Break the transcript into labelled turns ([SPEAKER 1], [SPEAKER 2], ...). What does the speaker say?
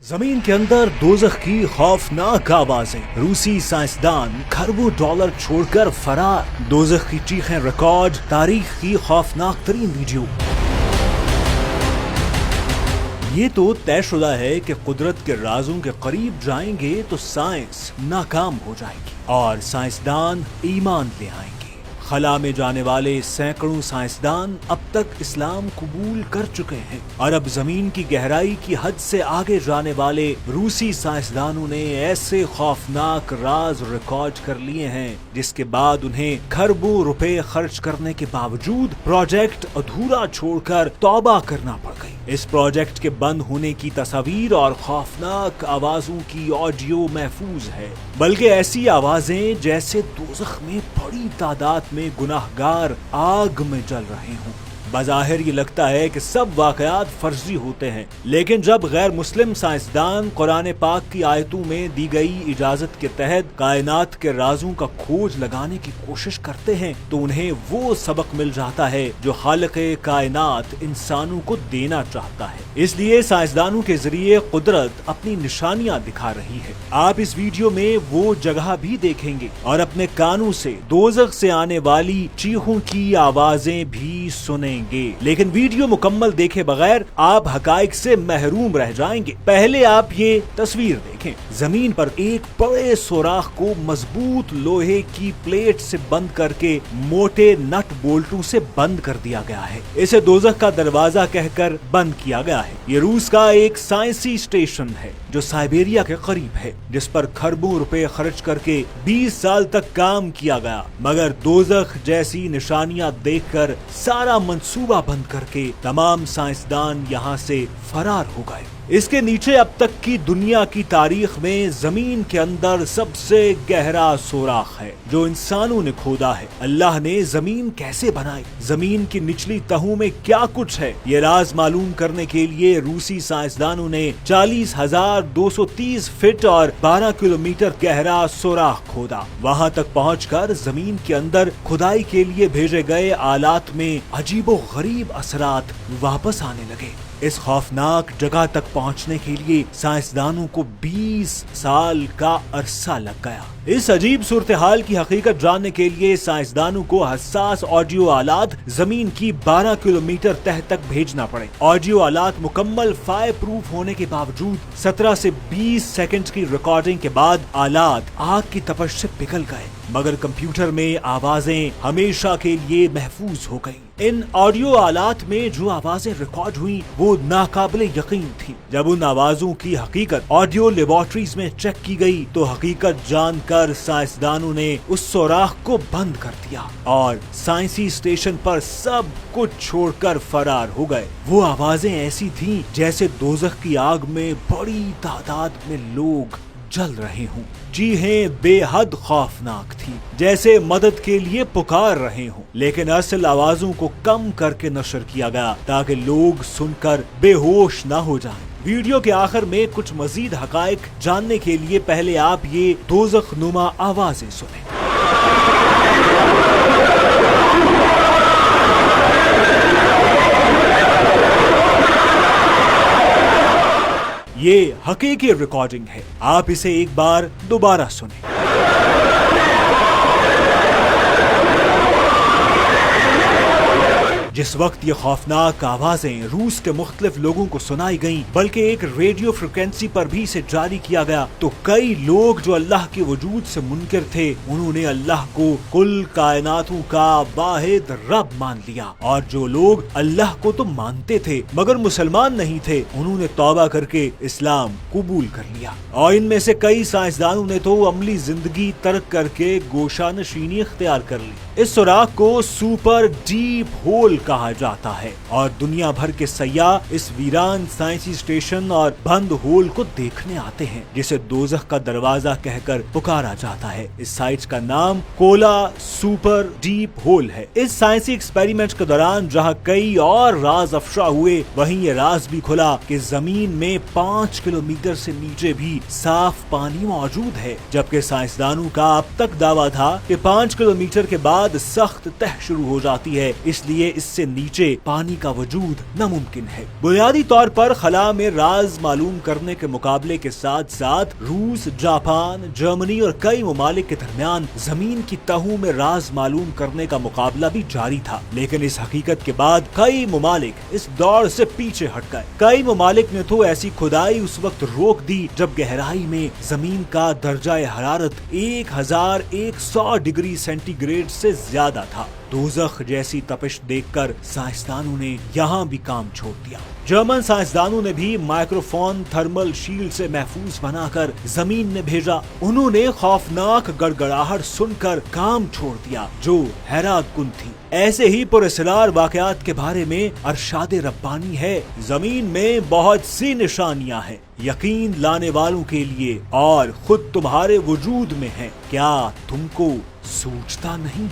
[SPEAKER 1] जमीन के अंदर दोज़ख की खौफनाक आवाजें, रूसी साइंसदान खरबों डॉलर छोड़कर फरार, दोज़ख की चीखें रिकॉर्ड, तारीख की खौफनाक तरीन वीडियो। ये तो तयशुदा है कि कुदरत के राजों के करीब जाएंगे तो साइंस नाकाम हो जाएगी और साइंसदान ईमान ले आएंगे। खला में जाने वाले सैकड़ों साइंसदान अब तक इस्लाम कबूल कर चुके हैं और अब जमीन की गहराई की हद से आगे जाने वाले रूसी साइंसदानों ने ऐसे खौफनाक राज रिकॉर्ड कर लिए हैं जिसके बाद उन्हें खरबों रुपए खर्च करने के बावजूद प्रोजेक्ट अधूरा छोड़कर तौबा करना पड़ गई। इस प्रोजेक्ट के बंद होने की तस्वीर और खौफनाक आवाजों की ऑडियो महफूज है, बल्कि ऐसी आवाजें जैसे दोज़ख में बड़ी तादाद में गुनाहगार आग में जल रहे हों। बज़ाहिर ये लगता है कि सब वाकयात फर्जी होते हैं, लेकिन जब गैर मुस्लिम साइंसदान कुरान पाक की आयतों में दी गई इजाजत के तहत कायनात के राजों का खोज लगाने की कोशिश करते हैं तो उन्हें वो सबक मिल जाता है जो खालिक़े कायनात इंसानों को देना चाहता है। इसलिए साइंसदानों के जरिए कुदरत अपनी निशानियां दिखा रही है। आप इस वीडियो में वो जगह भी देखेंगे और अपने कानों से दोज़ख से आने वाली चीखों की आवाजें भी सुनेंगे, लेकिन वीडियो मुकम्मल देखे बगैर आप हकाइक से महरूम रह जाएंगे। पहले आप ये तस्वीर देखें। जमीन पर एक बड़े सुराख को मजबूत लोहे की प्लेट से बंद करके मोटे नट बोल्टों से बंद कर दिया गया है। इसे दोज़ख का दरवाजा कहकर बंद किया गया है। ये रूस का एक साइंसी स्टेशन है जो साइबेरिया के करीब है, जिस पर खरबों रुपए खर्च करके 20 साल तक काम किया गया, मगर दोज़ख जैसी निशानियां देखकर सारा मंसूबा बंद करके तमाम साइंसदान यहाँ से फरार हो गए। इसके नीचे अब तक की दुनिया की तारीख में जमीन के अंदर सबसे गहरा सुराख है जो इंसानों ने खोदा है। अल्लाह ने जमीन कैसे बनाई, जमीन की निचली तहों में क्या कुछ है, ये राज मालूम करने के लिए रूसी साइंसदानों ने 40,230 फीट और 12 किलोमीटर गहरा सुराख खोदा। वहां तक पहुंचकर जमीन के अंदर खुदाई के लिए भेजे गए आलात में अजीबो गरीब असरात वापस आने लगे। इस खौफनाक जगह तक पहुंचने के लिए साइंसदानों को 20 साल का अरसा लग गया। इस अजीब सूरत हाल की हकीकत जानने के लिए साइंसदानों को हसास ऑडियो आलात जमीन की 12 किलोमीटर तह तक भेजना पड़े। ऑडियो आलात मुकम्मल फायर प्रूफ होने के बावजूद 17 से 20 सेकंड की रिकॉर्डिंग के बाद आलात आग की तपश से पिघल गए, मगर कंप्यूटर में आवाजें हमेशा के लिए महफूज हो गईं। इन ऑडियो आलात में जो आवाजें रिकॉर्ड हुई वो नाकाबिले यकीन थी। जब उन आवाजों की हकीकत ऑडियो लेबोरेटरीज में चेक की गई तो हकीकत जानकर साइंसदानों ने उस सुराख को बंद कर दिया और साइंसी स्टेशन पर सब कुछ छोड़कर फरार हो गए। वो आवाजें ऐसी थीं जैसे दोज़ख की आग में बड़ी तादाद में लोग जल रहे हों। जी हैं, बेहद खौफनाक थी, जैसे मदद के लिए पुकार रहे हों, लेकिन असल आवाजों को कम करके नशर किया गया ताकि लोग सुनकर बेहोश न हो जाएं। वीडियो के आखिर में कुछ मजीद हकाइक जानने के लिए पहले आप ये दोज़ख नुमा आवाजें सुने। ये हकीकी रिकॉर्डिंग है, आप इसे एक बार दोबारा सुनें। जिस वक्त ये खौफनाक आवाजें रूस के मुख्तलिफ लोगों को सुनाई गईं, बल्कि एक रेडियो फ्रिक्वेंसी पर भी इसे जारी किया गया, तो कई लोग जो अल्लाह के वजूद से मुनकिर थे उन्होंने अल्लाह को कुल कायनातों का वाहिद रब मान लिया, और जो लोग अल्लाह को तो मानते थे मगर मुसलमान नहीं थे उन्होंने तौबा करके इस्लाम कबूल कर लिया। और इनमें से कई साइंसदानों ने तो अमली जिंदगी तर्क करके गोशानशीनी इख्तियार कर ली। इस सुराख को सुपर डीप होल कहा जाता है और दुनिया भर के सयाह इस वीरान साइंसी स्टेशन और बंद होल को देखने आते हैं, जिसे दोज़ख का दरवाजा कहकर पुकारा जाता है। इस साइट का नाम कोला सुपर डीप होल है। इस साइंसी एक्सपेरिमेंट के दौरान जहां कई और राज अफशा हुए, वहीं ये राज भी खुला कि जमीन में 5 किलोमीटर से नीचे भी साफ पानी मौजूद है, जबकि साइंसदानों का अब तक दावा था कि 5 किलोमीटर के बाद بعد سخت تہ شروع ہو جاتی ہے، اس لیے اس سے نیچے پانی کا وجود ناممکن ہے۔ بنیادی طور پر خلا میں راز معلوم کرنے کے مقابلے کے ساتھ ساتھ روس، جاپان، جرمنی اور کئی ممالک کے درمیان زمین کی تہوں میں راز معلوم کرنے کا مقابلہ بھی جاری تھا، لیکن اس حقیقت کے بعد کئی ممالک اس دور سے پیچھے ہٹ گئے۔ کئی ممالک نے تو ایسی کھدائی اس وقت روک دی جب گہرائی میں زمین کا درجہ حرارت 1100 ڈگری سینٹی گریڈ سے زیادہ تھا۔ دوزخ جیسی تپش دیکھ کر سائنسدانوں نے یہاں بھی کام چھوڑ دیا۔ جرمن سائنسدانوں نے بھی مائکروفون تھرمل شیلڈ سے محفوظ بنا کر زمین میں بھیجا۔ انہوں نے خوفناک گڑگڑاہٹ سن کر کام چھوڑ دیا جو حیرت کن تھی۔ ایسے ہی پراسرار واقعات کے بارے میں ارشاد ربانی ہے، زمین میں بہت سی نشانیاں ہیں یقین لانے والوں کے لیے اور خود تمہارے وجود میں ہیں، کیا تم کو سوچتا نہیں؟